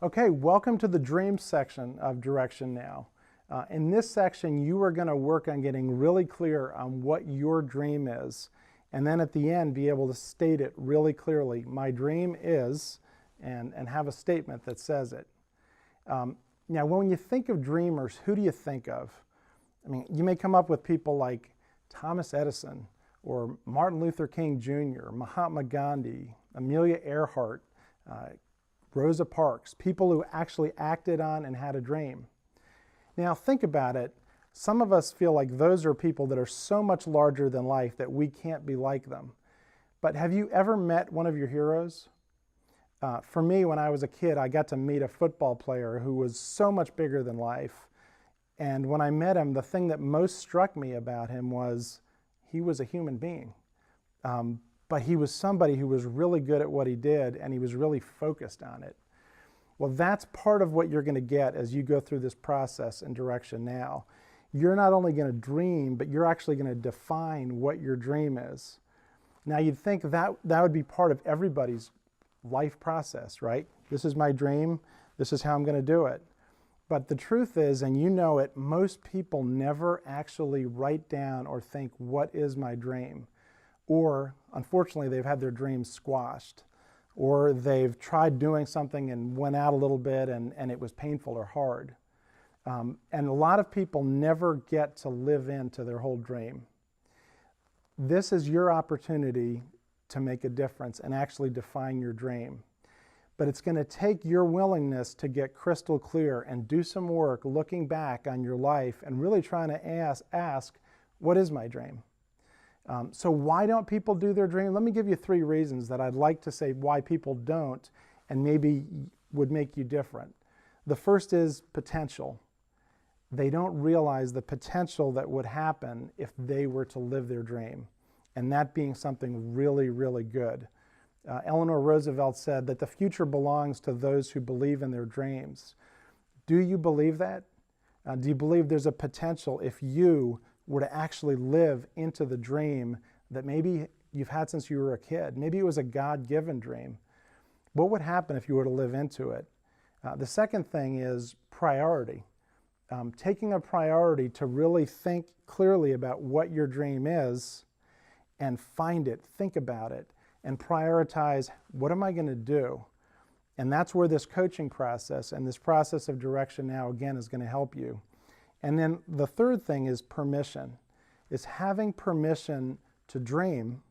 Okay, welcome to the dream section of Direction Now. In this section, you are going to work on getting really clear on what your dream is, and then at the end be able to state it really clearly. My dream is, and have a statement that says it. Now, when you think of dreamers, who do you think of? I mean, you may come up with people like Thomas Edison, or Martin Luther King Jr., Mahatma Gandhi, Amelia Earhart, Rosa Parks, people who actually acted on and had a dream. Now think about it, some of us feel like those are people that are so much larger than life that we can't be like them. But have you ever met one of your heroes? For me, when I was a kid, I got to meet a football player who was so much bigger than life. And when I met him, the thing that most struck me about him was he was a human being. But he was somebody who was really good at what he did, and he was really focused on it. Well, that's part of what you're going to get as you go through this process in Direction Now. You're not only going to dream, but you're actually going to define what your dream is. Now, you'd think that would be part of everybody's life process, right? This is my dream. This is how I'm going to do it. But the truth is, and you know it, most people never actually write down or think, what is my dream? Or, unfortunately, they've had their dreams squashed. Or they've tried doing something and went out a little bit and it was painful or hard. And a lot of people never get to live into their whole dream. This is your opportunity to make a difference and actually define your dream. But it's going to take your willingness to get crystal clear and do some work looking back on your life and really trying to ask, what is my dream? So why don't people do their dream? Let me give you 3 reasons that I'd like to say why people don't and maybe would make you different. The first is potential. They don't realize the potential that would happen if they were to live their dream, and that being something really, really good. Eleanor Roosevelt said that the future belongs to those who believe in their dreams. Do you believe that? Do you believe there's a potential if you were to actually live into the dream that maybe you've had since you were a kid? Maybe it was a God-given dream. What would happen if you were to live into it? The second thing is priority. Taking a priority to really think clearly about what your dream is and find it, think about it, and prioritize, what am I going to do? And that's where this coaching process and this process of Direction Now, again, is going to help you. And then the third thing is permission, is having permission to dream,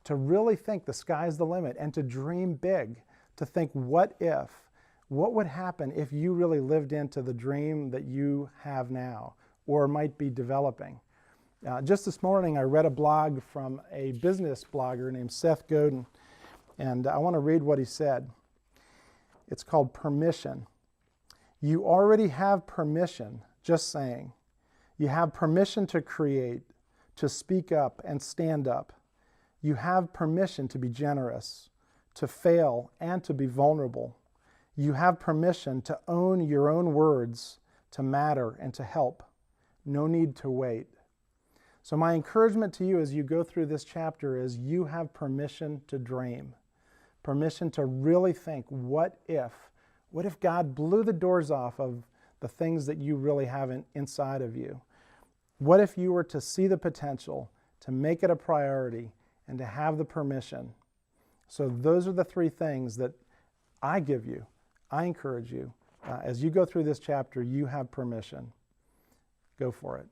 to really think the sky's the limit, and to dream big, to think what would happen if you really lived into the dream that you have now or might be developing. Just this morning I read a blog from a business blogger named Seth Godin, and I want to read what he said. It's called Permission. You already have permission. Just saying. You have permission to create, to speak up and stand up. You have permission to be generous, to fail, and to be vulnerable. You have permission to own your own words, to matter, and to help. No need to wait. So my encouragement to you as you go through this chapter is you have permission to dream, permission to really think, what if God blew the doors off of the things that you really have inside of you? What if you were to see the potential, to make it a priority, and to have the permission? So those are the 3 things that I give you. I encourage you. As you go through this chapter, you have permission. Go for it.